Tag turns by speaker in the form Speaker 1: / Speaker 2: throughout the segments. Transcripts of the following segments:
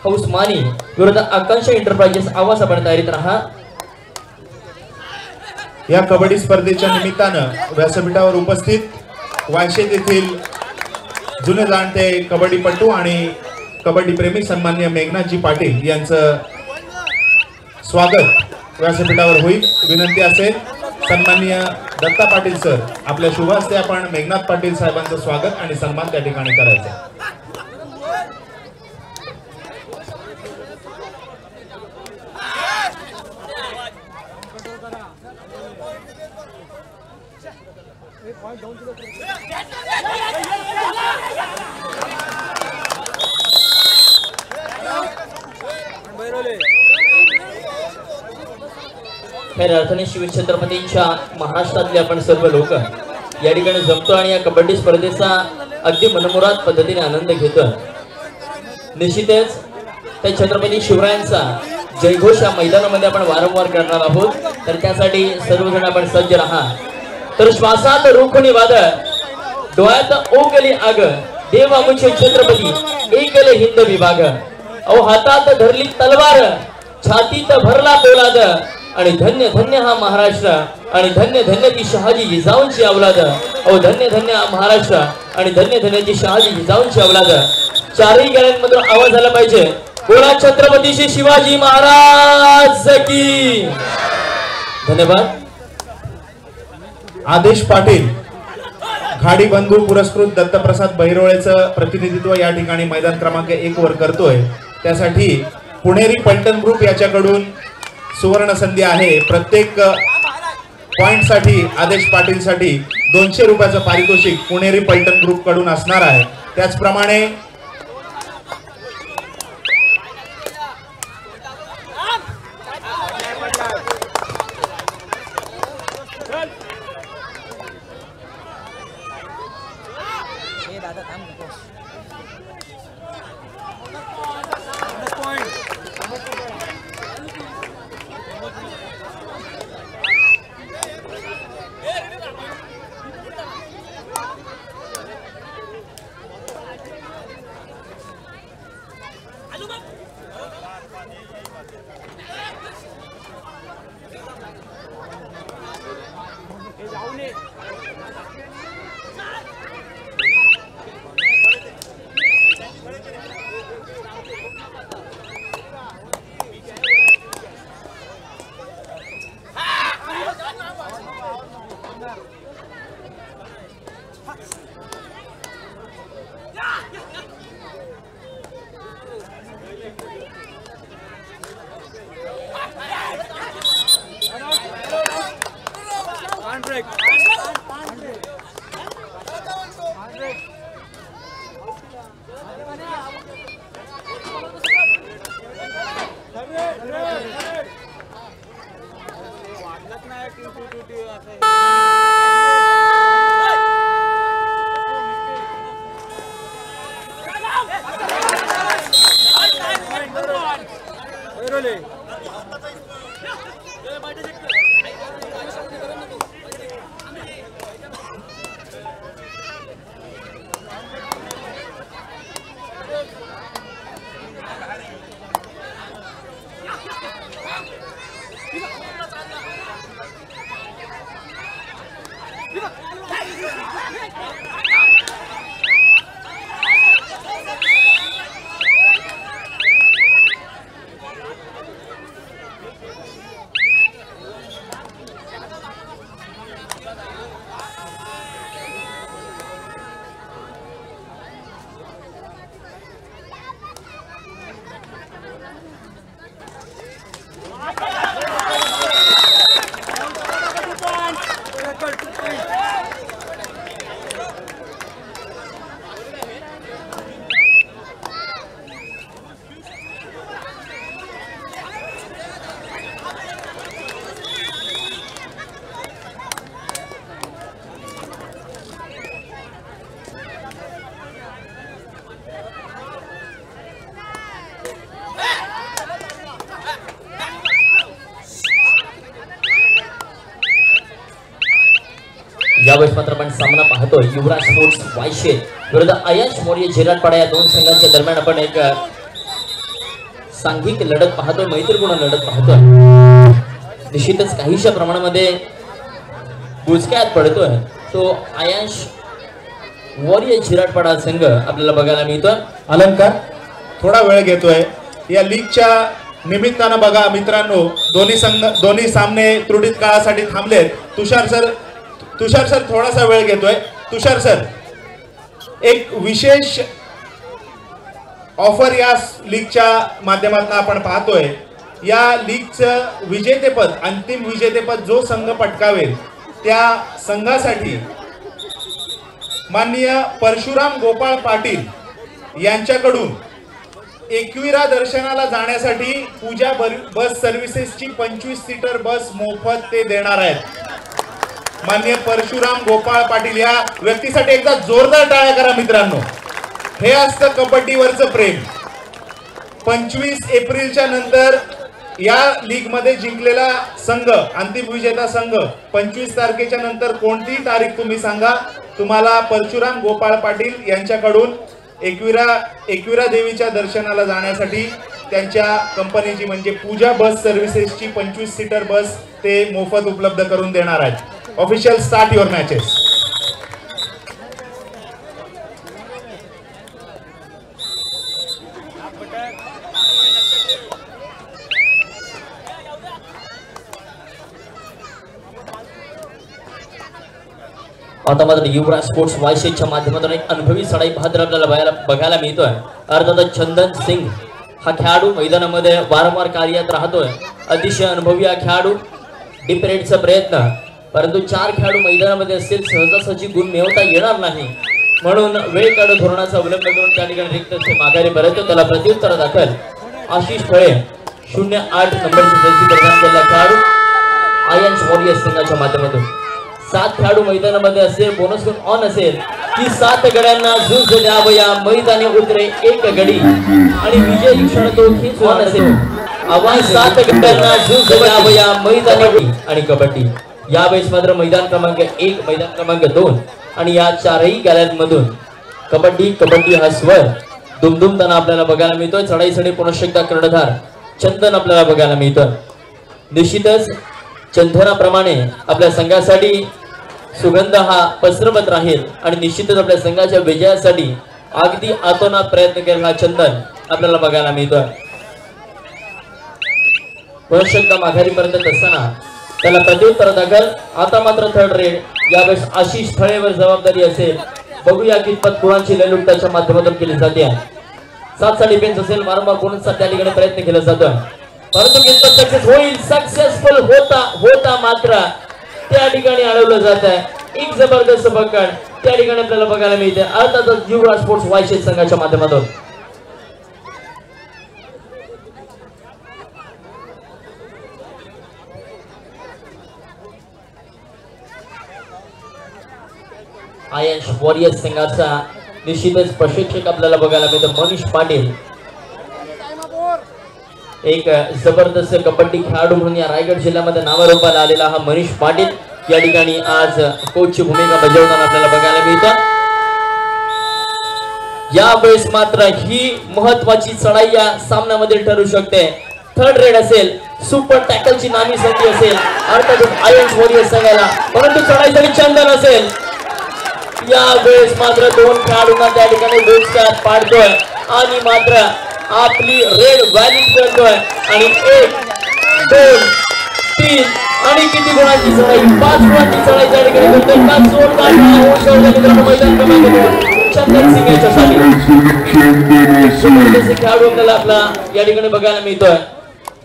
Speaker 1: House मानी विरुद्ध आकांक्षा enterprises आवाज आपण तयारीत राहा।
Speaker 2: या कबड्डी स्पर्धेच्या निमित्तानं व्यासपीठावर उपस्थित वायशेत येथील जुने जाणते कबड्डीपटू आणि कबड्डी प्रेमी सन्माननीय मेघनाथजी पाटील यांचं स्वागत व्यासपीठावर होईल। विनंती असेल सन्माननीय दत्ता पाटील सर आपल्या शुभ हस्ते आपण मेघनाथ पाटील साहेबांचं स्वागत आणि सन्मान त्या ठिकाणी करायचं।
Speaker 1: खऱ्या अर्थाने शिवछत्रपतींच्या महाराष्ट्रातले आपण सर्व लोक या ठिकाणी जमतो आणि या कबड्डी स्पर्धेचा अगदी मनमुराद पद्धतीने आनंद घेतो। निश्चितच त्या छत्रपती शिवरायांचा जयघोष या मैदानामध्ये आपण वारंवार करणार आहोत, तर त्यासाठी सर्वजण आपण सज्ज राहा। तर श्वासात रोखणी वादळ, डोळ्यात ओगली आग, देव आमुचे छत्रपती एकले हिंद विभाग। अहो हातात धरली तलवार, छातीत भरला पोलाद, आणि धन्य धन्य हा महाराष्ट्र आणि धन्य धन्य ती शहाजी जिजाऊंची अवलाद। अहो धन्य धन्य हा महाराष्ट्र आणि धन्य धन्य ती शहाजी जिजाऊंची अवलाद। चारही गळ्यांमधून आवाज आला पाहिजे, बोला छत्रपती श्री शिवाजी महाराज की। धन्यवाद।
Speaker 2: आदेश पाटील घाडी बंधू पुरस्कृत दत्तप्रसाद बहिरोळेचं प्रतिनिधित्व या ठिकाणी मैदान क्रमांक 1 वर करतोय। त्यासाठी पुणेरी पलटण ग्रुप याच्याकडून सुवर्ण संधी आहे। प्रत्येक पॉइंट साठी आदेश पाटील साठी 200 रुपयाचं पारितोषिक पुणेरी पलटण ग्रुप कडून असणार आहे। त्याचप्रमाणे
Speaker 1: यावेळेस मात्र आपण सामना पाहतोय युवराज स्पोर्ट्स वायशेत विरुद्ध आयश मौर्य झिराटपाडा या दोन संघांच्या दरम्यान आपण एक सांघिक लढत पाहतोय, मैत्रीपूर्ण लढत पाहतोय. निश्चितच काहीशा प्रमाणामध्ये बुचक्यात पडतोय तो आयांश वॉरियर चिराटपाडा संघ आपल्याला बघायला मिळतोय.
Speaker 2: अलंकार थोडा वेळ घेतोय या लीगच्या निमित्तानं. बघा मित्रांनो, दोन्ही सामने त्रुटीत काळासाठी थांबलेत. तुषार सर थोडासा वेळ घेतोय. तुषार सर, एक विशेष ऑफर या लीगच्या माध्यमातून आपण पाहतोय. या लीगचं विजेतेपद, अंतिम विजेतेपद जो संघ पटकावेल त्या संघासाठी माननीय परशुराम गोपाळ पाटील यांच्याकडून एकविरा दर्शनाला जाण्यासाठी पूजा बस सर्व्हिसेसची 25 सीटर बस मोफत ते देणार आहेत. माननीय परशुराम गोपाळ पाटील या व्यक्तीसाठी एकदा जोरदार टाळ्या करा मित्रांनो. हे असतं कबड्डीवरचं प्रेम. 25 एप्रिलच्या नंतर या लीग मध्ये जिंकलेला संघ, अंतिम विजेता संघ 25 तारखेच्या नंतर कोणतीही तारीख तुम्ही सांगा, तुम्हाला परशुराम गोपाळ पाटील यांच्याकडून एकविरा देवीच्या दर्शनाला जाण्यासाठी त्यांच्या कंपनीची म्हणजे पूजा बस सर्व्हिसेसची 25 सीटर बस ते मोफत उपलब्ध करून देणार आहेत. Official start your matches.
Speaker 1: आता मात्र युवराज स्पोर्ट्स वायशेच्या माध्यमातून एक अनुभवी सडाई बहादर आपल्याला बघायला मिळतोय. अर्थातच चंदन सिंग हा खेळाडू मैदानामध्ये वारंवार कार्यरत राहतोय. अतिशय अनुभवी हा खेळाडू. डिपरेटचा प्रयत्न, परंतु 4 खेळाडू मैदानामध्ये असतील सहजासहजी गुण मिळवता येणार नाही, म्हणून वेळ काढू धोरणाचा अवलंब करून त्या ठिकाणी रिक्त माघारी परत त्याला प्रत्युत्तर दाखल आशिष फळे 08 नंबरची जर्सी परिधान केलेला खेळाडू आयन्स वॉरियर्स संघाच्या माध्यमातून. 7 खेळाडू मैदानामध्ये असेल, बोनस गुण ऑन असेल की 7 गड्यांना झुंज द्यावया मैदानी उतरे एक गडी आणि विजयी क्षण तो हीच ऑन असेल. आवाज 7 गड्यांना झुंज द्यावया मैदानी आणि कबड्डी. यावेळेस मात्र मैदान क्रमांक 1, मैदान क्रमांक 2 आणि या 4ही गॅलरीमधून कबड्डी कबड्डी हा स्वर दुमदुमताना आपल्याला बघायला मिळतोय. चढाईसाठी पुनश्च एकदा कर्णधार चंदन आपल्याला बघायला मिळतोय. निश्चितच चंदनाप्रमाणे आपल्या संघासाठी सुगंध हा पसरवत राहील आणि निश्चितच आपल्या संघाच्या विजयासाठी अगदी आतोनात प्रयत्न केलेला चंदन आपल्याला बघायला मिळतोय. पुनश्च माघारीपर्यंत असताना त्याला प्रत्युत्तर दाखल. आता मात्र थर्ड रेड. यावेळेस आशिष फळेवर जबाबदारी असेल. बघूया कितपत कुणाची लयलुकताच्या माध्यमातून केली जाते. 7चा डिफेन्स असेल, वारंवार बोनसचा त्या ठिकाणी प्रयत्न केला जातो, परंतु कितपत सक्सेस होईल, सक्सेसफुल होता मात्र त्या ठिकाणी अडवलं जात आहे. एक जबरदस्त पकड त्या ठिकाणी आपल्याला बघायला मिळते. अर्थातच युवराज स्पोर्ट्स वायशेज संघाच्या माध्यमातून. आयन्स वॉरियर्स संघाचा निश्चितच प्रशिक्षक आपल्याला बघायला मिळतो मनीष पाटील. एक जबरदस्त कबड्डी खेळाडू म्हणून या रायगड जिल्ह्यामध्ये नावारूपाला आलेला हा मनीष पाटील या ठिकाणी आज कोचची भूमिका बजावताना आपल्याला बघायला मिळतं. यावेळेस मात्र ही महत्वाची चढाई या सामन्यामध्ये ठरू शकते. थर्ड रेड असेल, सुपर टॅकलची नामी संधी असेल अर्थातच आयन्स वॉरियर्स संघाला, परंतु चढाईसाठी चंदन असेल. यावेळेस मात्र 2 खेळाडूंना त्या ठिकाणी बुचक्यात पाडतोय आणि मात्र आपली रेड व्हॅलिड करतोय आणि 1, 2, 3 आणि किती गुणांची चढाई, 5 गुणांची चढाई त्या ठिकाणी करतोय. मैदान क्रमांक 2 चंदन सिंग याच्यासाठी खेळाडू आपल्याला आपला या ठिकाणी बघायला मिळतोय.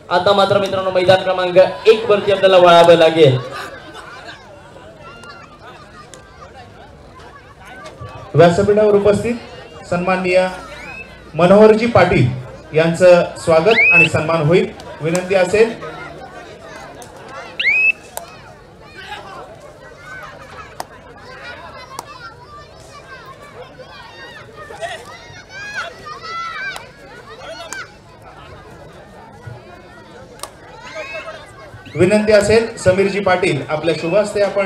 Speaker 1: आता मात्र मित्रांनो मैदान क्रमांक 1 वरती आपल्याला वळावं लागेल.
Speaker 2: व्यासपीठावर उपस्थित सन्माननीय मनोहरजी पाटील यांचं स्वागत आणि सन्मान होईल. विनंती असेल समीरजी पाटील आपल्या शुभ हस्ते आपण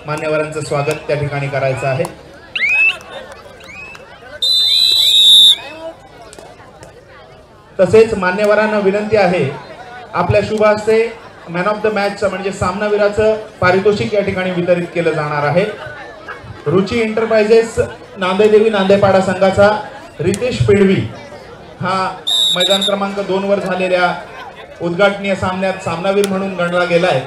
Speaker 2: मान्यवरांचं स्वागत त्या ठिकाणी करायचं आहे. तसेच मान्यवरांना विनंती आहे, आपल्या शुभ हस्ते मॅन ऑफ द मॅच म्हणजे सामनावीराचं पारितोषिक या ठिकाणी वितरित केलं जाणार आहे. रुची एंटरप्राइजेस नांदेदेवी नांदेपाडा संघाचा रितेश पेडवी हा मैदान क्रमांक 2 वर झालेल्या उद्घाटनीय सामन्यात सामनावीर म्हणून गणला गेलाय.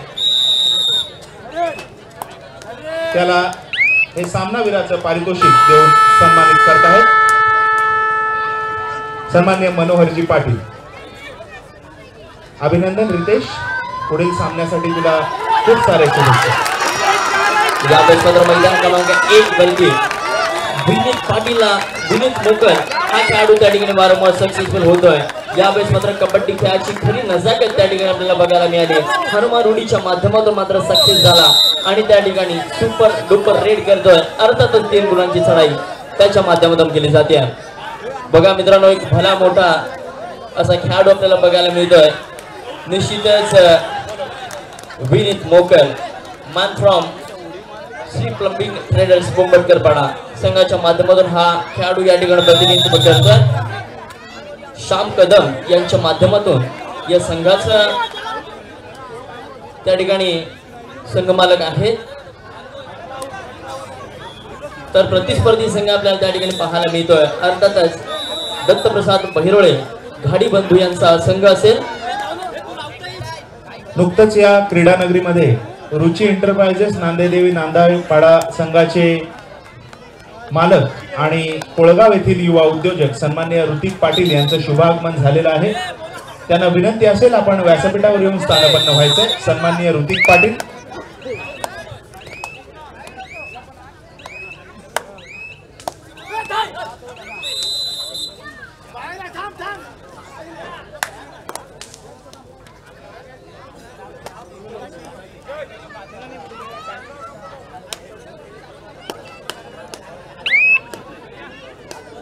Speaker 2: त्याला हे सामनावीराचं पारितोषिक देऊन सन्मानित करत आहेत सन्माननीय मनोहरजी पाटील. अभिनंदन रितेश, पुढील सामन्यासाठी तुला खूप सारे शुभेच्छा.
Speaker 1: या मैदान क्रमांक 1 वरती विनीत पाटीलला विनीत मोकल हा खेळाडू त्या ठिकाणी वारंवार सक्सेसफुल होतोय. यावेळेस मात्र कबड्डी खेळाची खरी नजाकत त्या ठिकाणी आपल्याला बघायला मिळाली. हनुमान रुडीच्या माध्यमातून मात्र सक्सेस झाला आणि त्या ठिकाणी सुपर डुपर रेड करतोय. अर्थातच 3 गुणांची चढाई त्याच्या माध्यमातून केली जाते. बघा मित्रांनो, एक भला मोठा असा खेळाडू आपल्याला बघायला मिळतोय. निश्चितच Vineet Mokal man from Shri plumbing traders Bombatkarpada संघाच्या माध्यमातून हा खेळाडू या ठिकाणी प्रतिनिधित्व करतोय. श्याम कदम यांच्या माध्यमातून या संघाचा त्या ठिकाणी संघमालक आहेत. तर प्रतिस्पर्धी संघ आपल्याला त्या ठिकाणी पाहायला मिळतोय. अर्थातच दत्तप्रसाद बहिरोळे घाडी बंधू यांचा संघ असेल.
Speaker 2: नुकतंच या क्रीडा नगरीमध्ये रुची एंटरप्राइजेस नांदेदेवी नांदेपाडा संघाचे मालक आणि कोळगाव येथील युवा उद्योजक सन्माननीय ऋतिक पाटील यांचं शुभागमन झालेलं आहे. त्यांना विनंती असेल आपण व्यासपीठावर येऊन स्थानपन्न व्हायचं. सन्माननीय ऋतिक पाटील.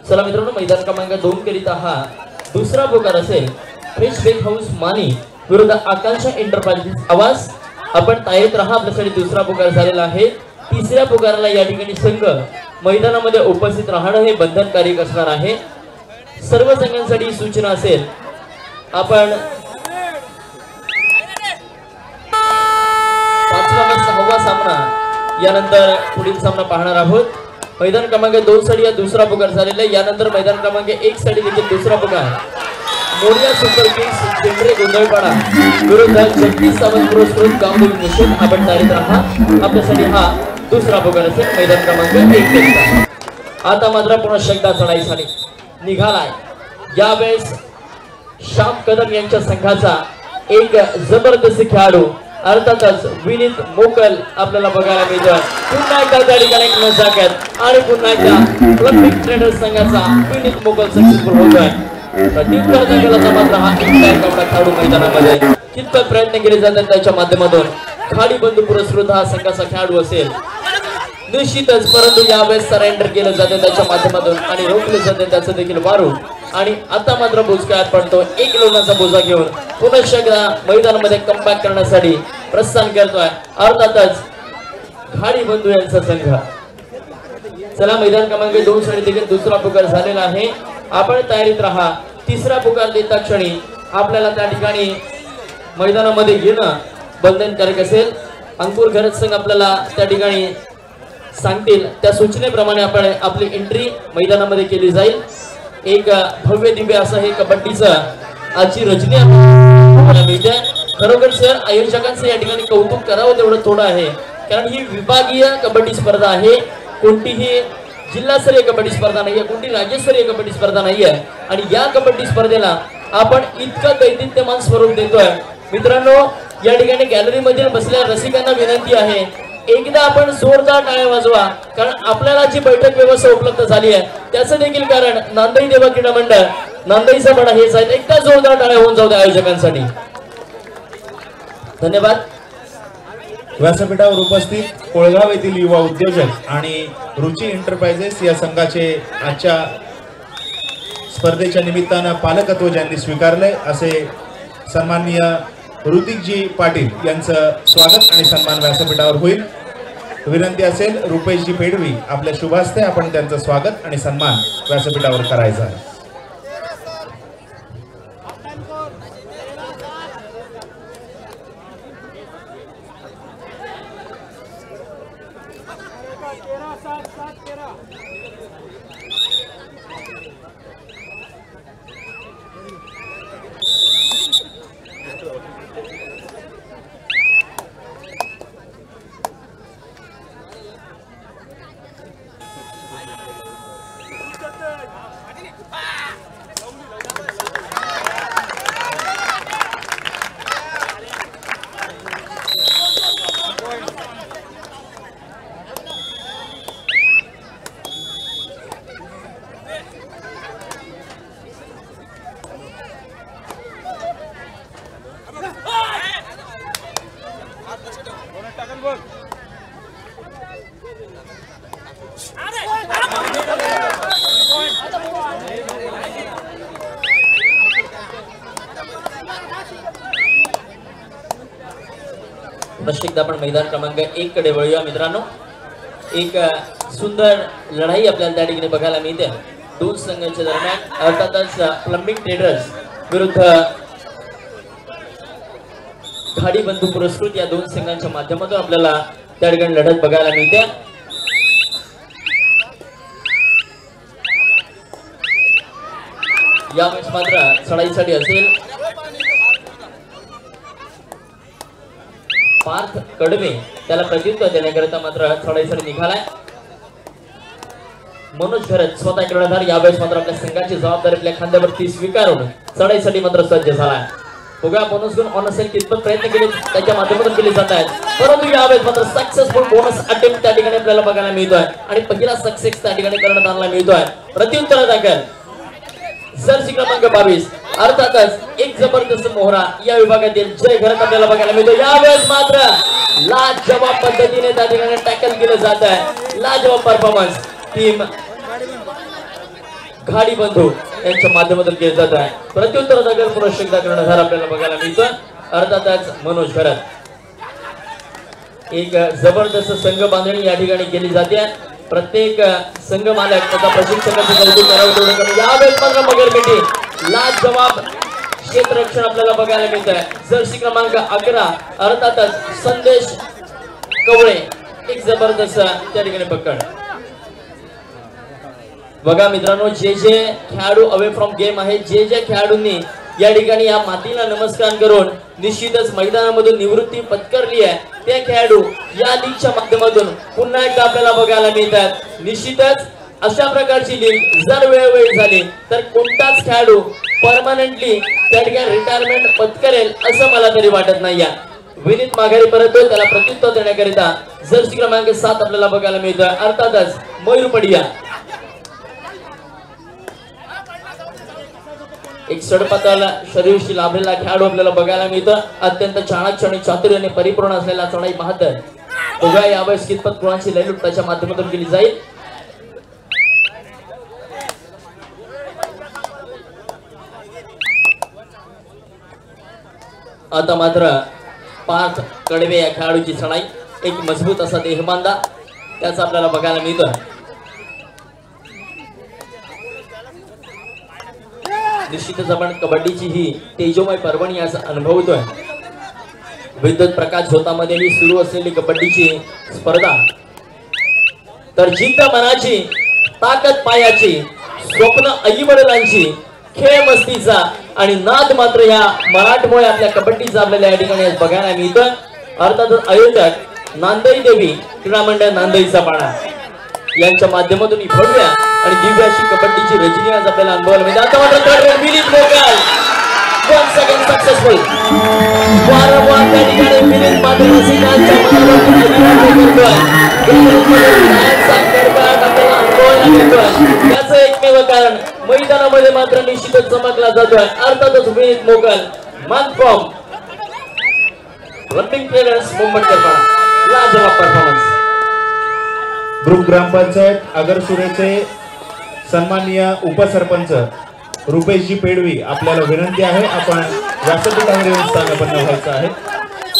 Speaker 1: चला मित्रांनो, मैदान क्रमांक 2 करिता हा दुसरा पुकार असेल. फ्रेश बेक हाऊस मानी विरुद्ध आकांक्षा एंटरप्राइजेस आवाज. आपण तयारीत राहा, आपल्यासाठी दुसरा पुकार झालेला आहे. तिसऱ्या पुकाराला या ठिकाणी संघ मैदानामध्ये उपस्थित राहणं हे बंधनकारक असणार आहे. सर्व संघांसाठी सूचना असेल, आपण 5वा व 6वा सामना यानंतर पुढील सामना पाहणार आहोत. मैदान क्रमांक 2 साठी या दुसरा पुकार झालेला आहे. यानंतर मैदान क्रमांक 1 साठी देखील दुसरा पुकार मोरिया सुपर किंग्स पिंपरे गोंधळपाडा विरुद्ध जगदीश सावंत पुरस्कृत गावदेवी मिशन. आपण तयारीत राहा, आपल्यासाठी हा दुसरा पुकार असेल मैदान क्रमांक 1 करिता. आता मात्र पुन्हा शब्दा चढाईसाठी निघालाय. यावेळेस श्याम कदम यांच्या संघाचा एक जबरदस्त खेळाडू अर्थातच विनीत मोकल आपल्याला बघायला मिळतोय. पुन्हा एकदा त्या ठिकाणी एक नजाकत आणि पुन्हा एकदा प्लंबिंग ट्रेडर्स संघाचा विनीत मोकल सक्सेसफुल होतोय. मात्र हा खेळाडू मैदानामध्ये कितपत प्रयत्न केले जातात त्याच्या माध्यमातून खाडी बंधू पुरस्कृत हा संघाचा खेळाडू असेल निश्चितच. परंतु यावेळेस सरेंडर केलं जाते त्याच्या माध्यमातून आणि रोखले जाते त्याचं देखील वारू. आणि आता मात्र भुजकाळात पडतो. 1 लोणाचा बोजा घेऊन पुन्हा एकदा मैदानामध्ये कमबॅक करण्यासाठी प्रस्थान करतोय अर्थातच घाडी बंधू यांचा संघ. चला, मैदान क्रमांक 2 साठी देखील दुसरा पुकार झालेला आहे. आपण तयारीत राहा. तिसरा पुकार देता क्षणी आपल्याला त्या ठिकाणी मैदानामध्ये येणं बंधनकारक असेल. अंकुर घरत संघ आपल्याला त्या ठिकाणी सांगतील त्या सूचनेप्रमाणे आपण आपली एंट्री मैदानामध्ये केली जाईल. एक भव्य दिव्य असं हे कबड्डीचं आजची रचना आपल्याला मिळते. खरोखर सर, आयोजकांचं या ठिकाणी कौतुक करावं तेवढं थोडं आहे, कारण ही विभागीय कबड्डी स्पर्धा आहे. कोणतीही जिल्हास्तरीय कबड्डी स्पर्धा नाहीये, कोणती राज्यस्तरीय कबड्डी स्पर्धा नाहीये. आणि या कबड्डी स्पर्धेला आपण इतकं दैदिप्यमान स्वरूप देतोय. मित्रांनो, या ठिकाणी गॅलरी मध्ये बसलेल्या रसिकांना विनंती आहे, एकदा आपण जोरदार टाळ्या वाजवा, कारण आपल्याला जी बैठक व्यवस्था उपलब्ध झाली आहे त्याचं देखील कारण नांदेई देवा क्रीडा मंडळ नांदेईचा बडा हेच आहेत. एकदा जोरदार टाळ्या होऊन जाऊ द्या आयोजकांसाठी. धन्यवाद.
Speaker 2: व्यासपीठावर उपस्थित कोळगाव येथील युवा उद्योजक आणि रुची एंटरप्राइजेस या संघाचे आजच्या स्पर्धेच्या निमित्तानं पालकत्व ज्यांनी स्वीकारले असे सन्माननीय ऋतिकजी पाटील यांचं स्वागत आणि सन्मान व्यासपीठावर होईल. विनंती असेल रुपेशजी पेडवी आपल्या शुभ हस्ते आपण त्यांचं स्वागत आणि सन्मान व्यासपीठावर करायचा आहे.
Speaker 1: पुन्हा एकदा आपण मैदान क्रमांक 1 कडे वळूया मित्रांनो. एक सुंदर लढाई आपल्याला त्या ठिकाणी बघायला मिळते दोन संघांच्या दरम्यान. अर्थातच प्लंबिंग ट्रेडर्स विरुद्ध घाडी बंधू पुरस्कृत या दोन संघांच्या माध्यमातून आपल्याला त्या ठिकाणी लढत बघायला मिळते. यावेळेस मात्र चढाईसाठी असेल पार्थ कडवे, त्याला प्रत्युत्तर देण्याकरिता मात्र चढाईसाठी निघालाय. मनोज घरत स्वतः कर्णधार यावेळेस मात्र आपल्या संघाची जबाबदारी आपल्या खांद्यावरती स्वीकारून चढाईसाठी मात्र सज्ज झालाय. बघा बोनस गुण ऑन असेल कितपत प्रयत्न केले त्याच्या माध्यमातून केले जात आहेत, परंतु यावेळेस मात्र सक्सेसफुल बोनस अटेम्प्ट त्या ठिकाणी आपल्याला बघायला मिळतोय आणि पहिला सक्सेस त्या ठिकाणी करण्यात आला मिळतोय. प्रत्युत्तर दाखल जर्सी क्रमांक 22 अर्थातच एक जबरदस्त मोहरा या विभागातील जय घरत आपल्याला बघायला मिळतो. यावेळेस मात्र लाजवाब पद्धतीने त्या ठिकाणी टॅकल केलं जात आहे. लाजवाब परफॉर्मन्स टीम घाडी बंधू यांच्या माध्यमातून केलं जात आहे. प्रत्युत्तर दाखल पुन्हा एकदा कर्णधार आपल्याला बघायला मिळतोय अर्थातच मनोज घरत. एक जबरदस्त संघ बांधणी या ठिकाणी केली जाते. प्रत्येक संघ मालक तथा प्रशिक्षकाचे कौतुक करावं तेवढं कमी. यावेळेस मात्र मगरपेटी लाजवाब क्षेत्ररक्षण आपल्याला बघायला मिळत आहे. जर्सी क्रमांक 11 अर्थातच संदेश कवळे एक जबरदस्त त्या ठिकाणी पकड. बघा मित्रांनो, जे जे खेळाडू अवे फ्रॉम गेम आहे, जे जे खेळाडूंनी या ठिकाणी या मातीला नमस्कार करून निश्चितच मैदानामधून निवृत्ती पत्करली आहे, ते खेळाडू या लीगच्या माध्यमातून पुन्हा एकदा आपल्याला बघायला मिळतात. निश्चितच अशा प्रकारची लीग जर वेळोवेळी झाली तर कोणताच खेळाडू परमनंटली त्या ठिकाणी रिटायरमेंट पत्करेल असं मला तरी वाटत नाही. विनीत माघारी परततो, त्याला प्रत्युत्तर देण्याकरिता जर्सी क्रमांक 7 आपल्याला बघायला मिळतोय अर्थातच मयूर पडिया. एक सडपातळ शरीरशी लाभलेला खेळाडू आपल्याला बघायला मिळतो. अत्यंत चाणाक्ष आणि चातुर्याने परिपूर्ण असलेला चढाई बहादर. बघा यावेळेस कितपत कोणाची लयलूट त्याच्या माध्यमातून केली जाईल. आता मात्र पार्थ कडवे या खेळाडूची चढाई, एक मजबूत असा देहबांधा त्याचा आपल्याला बघायला मिळतो. निश्चितच आपण कबड्डीची ही तेजोमय पर्वणी असं अनुभवतोय. विद्युत प्रकाश झोतामध्ये ही सुरू असलेली कबड्डीची स्पर्धा, तर जिद्द मनाची, ताकद पायाची, स्वप्न आई-वडिलांची, खेळ मस्तीचा आणि नाद मात्र या मराठमोळ्या आपल्या कबड्डीचा आपल्याला या ठिकाणी बघायला मिळतोय. अर्थातच आयोजक नांदई देवी क्रीडा मंडळ नांदईचा पाडा यांच्या माध्यमातून ही भव्य आणि दिव्य अशी कबड्डीची रजनी आज आपल्याला अनुभवायला मिळते. आता मात्र विनीत मोकल once again successful. वारंवार त्या ठिकाणी विनीत माध्यमांच्या मनावरती त्याचं एकमेव कारण मैदानामध्ये मात्र निश्चितच चमकला जातोय. अर्थातच विनीत मोकल मन फ्रॉम रनिंग ट्रेडर्स मुंबई करताना लाजवाब परफॉर्मन्स.
Speaker 2: ग्रुप ग्रामपंचायत आगरसुरेचे सन्माननीय उपसरपंच रुपेशजी पेडवी आपल्याला विनंती आहे, आपण व्यासपीठावर येऊन स्थानापन्न व्हायचं आहे.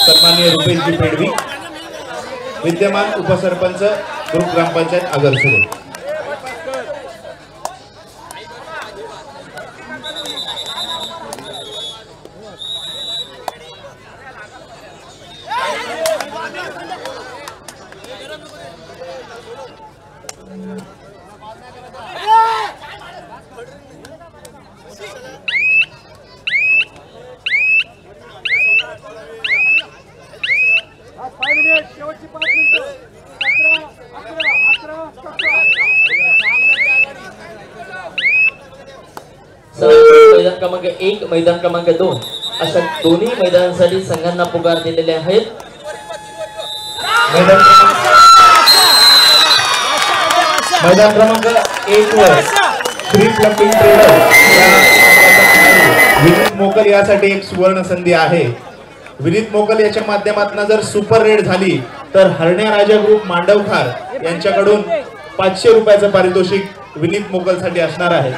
Speaker 2: सन्माननीय रुपेशजी पेडवी, विद्यमान उपसरपंच ग्रुप ग्रामपंचायत आगरसुरे.
Speaker 1: मैदान क्रमांक 1 मैदान क्रमांक 2 अशा दोन्ही मैदानांसाठी संघांना पुकार दिलेले आहेत.
Speaker 2: मैदान क्रमांक 1 वर श्री प्लंबिंग ट्रेडर विनीत मोकल यासाठी एक सुवर्ण संधी आहे. विनीत मोकल याच्या माध्यमातून जर सुपर रेड झाली तर हरण्या राजा ग्रुप मांडवखार यांच्याकडून 500 रुपयाचं पारितोषिक विनीत मोकल साठी असणार आहे.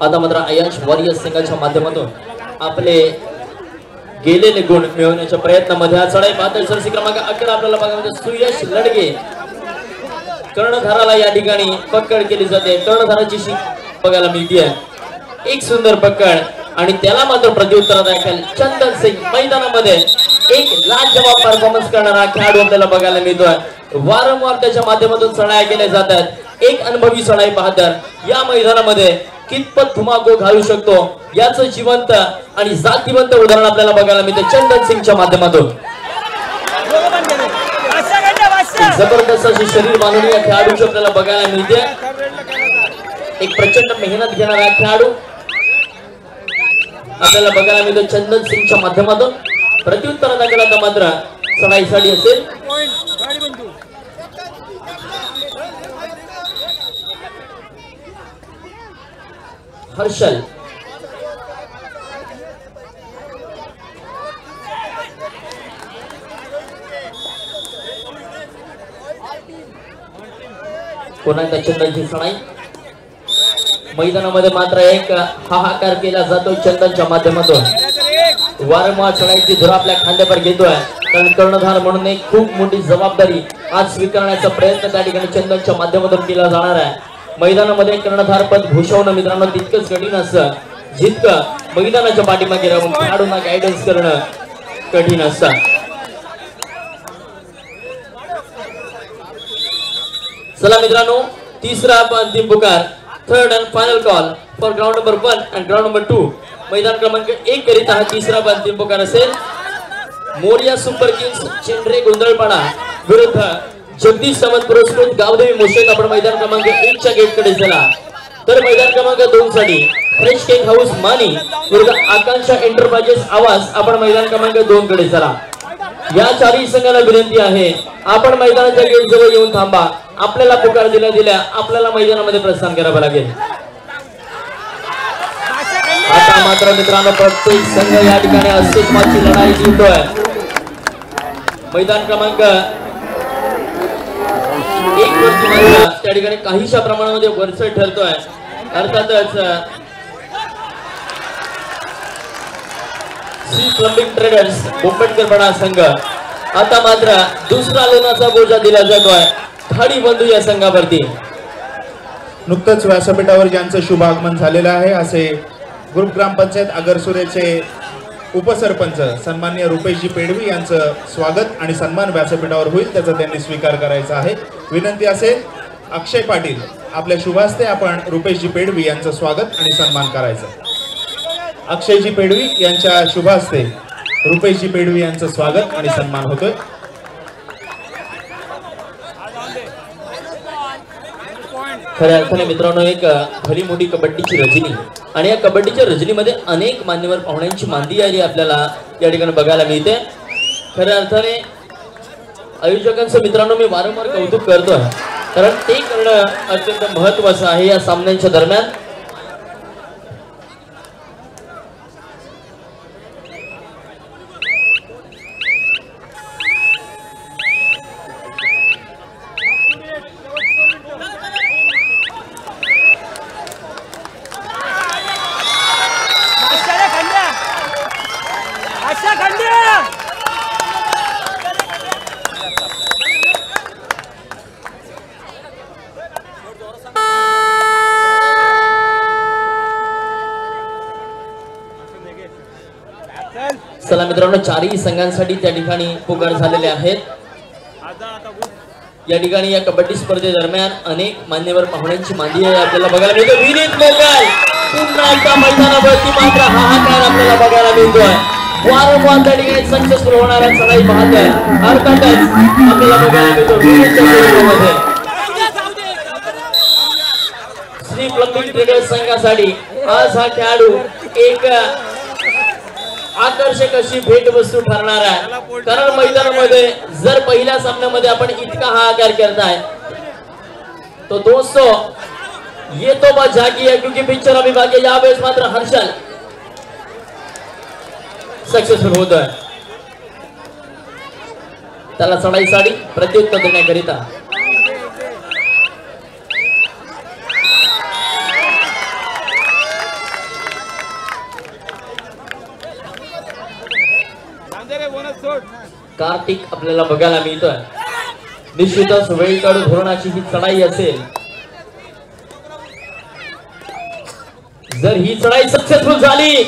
Speaker 1: आता मात्र अय्यांश वॉरियर्स संघाच्या माध्यमातून आपले गेलेले गुण मिळवण्याच्या प्रयत्नामध्ये हा चढाई पाहतोय सरसी क्रमांक 11 आपल्याला बघायला सुयश लडगे कर्णधाराला या ठिकाणी पकड केली जाते. कर्णधाराची शीख बघायला मिळते. एक सुंदर पकड आणि त्याला मात्र प्रत्युत्तर दाखल चंदन सिंग मैदानामध्ये एक लाजवाब परफॉर्मन्स करणारा खेळाडू आपल्याला बघायला मिळतोय. वारंवार त्याच्या माध्यमातून चढाया केल्या जातात. एक अनुभवी चढाई बहादर या मैदानामध्ये कितपत धुमाकूळ घालू शकतो याचं जिवंत आणि जातीवंत उदाहरण आपल्याला बघायला मिळते चंदन सिंगच्या माध्यमातून. जबरदस्त अशी शरीर बांधणी या खेळाडूची आपल्याला बघायला मिळते. एक प्रचंड मेहनत घेणारा खेळाडू आपल्याला बघायला मिळतो चंदन सिंगच्या माध्यमातून. प्रत्युत्तर दाखल आता मात्र चढाईसाठी असेल. हर्षल पुन्हा एकदा चंदनची चढाई मैदानामध्ये मात्र एक हाहाकार केला जातो चंदनच्या माध्यमातून. वारंवार चढाईची धुरा आपल्या खांद्यावर घेतोय कारण कर्णधार म्हणून एक खूप मोठी जबाबदारी आज स्वीकारण्याचा प्रयत्न त्या ठिकाणी चंदनच्या माध्यमातून केला जाणार आहे. मैदानामध्ये कर्णधार पद भूषवणं मित्रांनो तितकंच कठीण असतं जितकं मैदानाच्या पाठीमागे राहून खेळाडूंना गायडन्स करणं कठीण असतं. चला मित्रांनो तिसरा अंतिम पुकार third and final call for ground number 1 and ground number 2 मैदान क्रमांक 1 करिता हा तिसरा अंतिम पुकार असेल. मोरिया सुपर किंग्स चेंद्रे गोंधळपाडा विरुद्ध जगदीश सावंत पुरस्कृत गावदेवी मोशेत आपण मैदान क्रमांक 1 च्या गेट कडे चला. तर मैदान क्रमांक 2 साठी फ्रेश केक हाऊस मानी विरुद्ध आकांक्षा एंटरप्राइजेस आवाज आपण मैदान क्रमांक 2 कडे चला. या चारही संघाला विनंती आहे आपण मैदानाच्या गेट जवळ येऊन थांबा. आपल्याला पुकार दिल्या आपल्याला मैदानामध्ये प्रस्थान करावं लागेल. आता मात्र मित्रांनो प्रत्येक संघ या ठिकाणी अस्तित्वाची लढाई जिंकतोय. मैदान क्रमांक 1 वरती मात्र त्या ठिकाणी काहीशा प्रमाणामध्ये वरचढ ठरतोय. अर्थातच श्री प्लंबिंग ट्रेडर्स बोंबटकरपाडा संघ. आता मात्र दुसरा लोणाचा बोजा दिला जातोय खाडी बंधू या संघावरती.
Speaker 2: नुकतंच व्यासपीठावर ज्यांचं शुभ आगमन झालेलं आहे असे ग्रुप ग्रामपंचायत आगरसुरेचे उपसरपंच सन्माननीय रुपेशजी पेडवी यांचं स्वागत आणि सन्मान व्यासपीठावर होईल त्याचा त्यांनी स्वीकार करायचा आहे. विनंती असेल अक्षय पाटील आपल्या शुभ हस्ते आपण रुपेशजी पेडवी यांचं स्वागत आणि सन्मान करायचं. अक्षयजी पेडवी यांच्या शुभ हस्ते रुपेशजी पेडवी यांचं स्वागत आणि सन्मान होतोय.
Speaker 1: खऱ्या अर्थाने मित्रांनो एक भली मोठी कबड्डीची रजनी आणि या कबड्डीच्या रजनीमध्ये अनेक मान्यवर पाहुण्यांची मांदी आली आपल्याला या ठिकाणी बघायला मिळते. खऱ्या अर्थाने आयोजकांचं मित्रांनो मी वारंवार कौतुक करतोय कारण ते करणं अत्यंत महत्त्वाचं आहे या सामन्यांच्या दरम्यान. चला मित्रांनो चारही संघांसाठी त्या ठिकाणी पुकार झालेले आहेत. या ठिकाणी या कबड्डी स्पर्धेदरम्यान अनेक मान्यवर पाहुण्यांची मांदी आहे आपल्याला बघायला मिळते. विनीत मोगल पुन्हा एकदा मैदानावरती मात्र हाहाकार आपल्याला बघायला मिळतोय. वारंवार त्या ठिकाणी सक्सेसफुल होणारा चढाई पाहतोय. अर्थातच आपल्याला बघायला मिळतो विनीतच्या बरोबरमध्ये श्री प्लंबिंग ट्रेडर्स संघासाठी आज हा खेळाडू एक आकर्षक अशी भेटवस्तू ठरणार आहे. कारण मैदानामध्ये जर पहिल्या सामन्यामध्ये आपण इतका हाहाकार करताय तो दोस्तों ये तो बात जागी है क्योंकि पिक्चर अभी बाकी. यावेळेस मात्र हर्षल सक्सेसफुल होतोय. त्याला चढाईसाठी प्रत्युत्तर देण्याकरिता कार्तिक आपल्याला बघायला मिळतोय. निश्चितच वेळकाढू धोरणाची ही चढाई असेल. जर ही चढाई सक्सेसफुल झाली,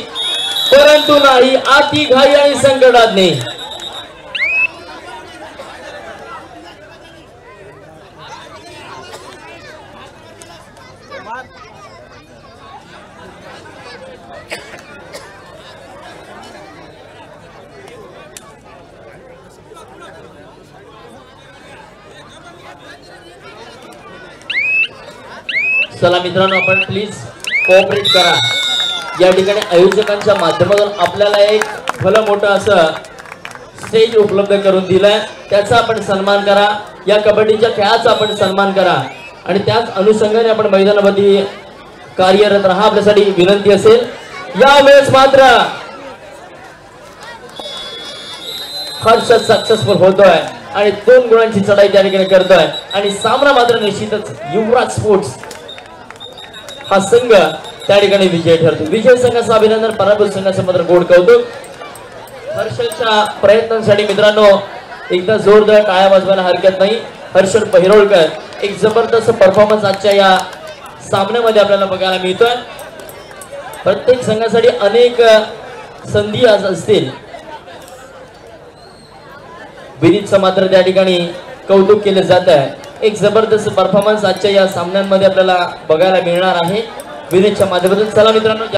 Speaker 1: परंतु नाही अति घाई आणि संकटात नाही. चला मित्रांनो, आपण प्लीज कोऑपरेट करा. या ठिकाणी आयोजकांच्या माध्यमातून आपल्याला एक भलं मोठं असं स्टेज उपलब्ध करून दिलंय. त्याचा आपण सन्मान करा. या कबड्डीच्या खेळाचा आपण सन्मान करा आणि त्याच अनुषंगाने आपण मैदानामध्ये कार्यरत राहा. आपल्यासाठी विनंती असेल. यावेळेस मात्र हर्ष सक्सेसफुल होतोय आणि 2 गुणांची चढाई त्या ठिकाणी करतोय आणि सामना मात्र निश्चितच युवराज स्पोर्ट्स हा संघ त्या ठिकाणी विजय ठरतो. विजय संघाचं अभिनंदन, पराभूत संघाचं मात्र गोड कौतुक. हर्षलच्या प्रयत्नांसाठी मित्रांनो एकदा जोरदार टाळ्या वाजवायला हरकत नाही. हर्षल पहिरोळकर एक जबरदस्त परफॉर्मन्स आजच्या या सामन्यामध्ये आपल्याला बघायला मिळतोय. प्रत्येक संघासाठी अनेक संधी आज असतील. विनीतचं मात्र त्या ठिकाणी कौतुक केलं जात आहे. एक जबरदस्त परफॉर्मन्स आजच्या या सामन्यांमध्ये आपल्याला बघायला मिळणार आहे विनीतच्या माध्यमातून. चला मित्रांनो.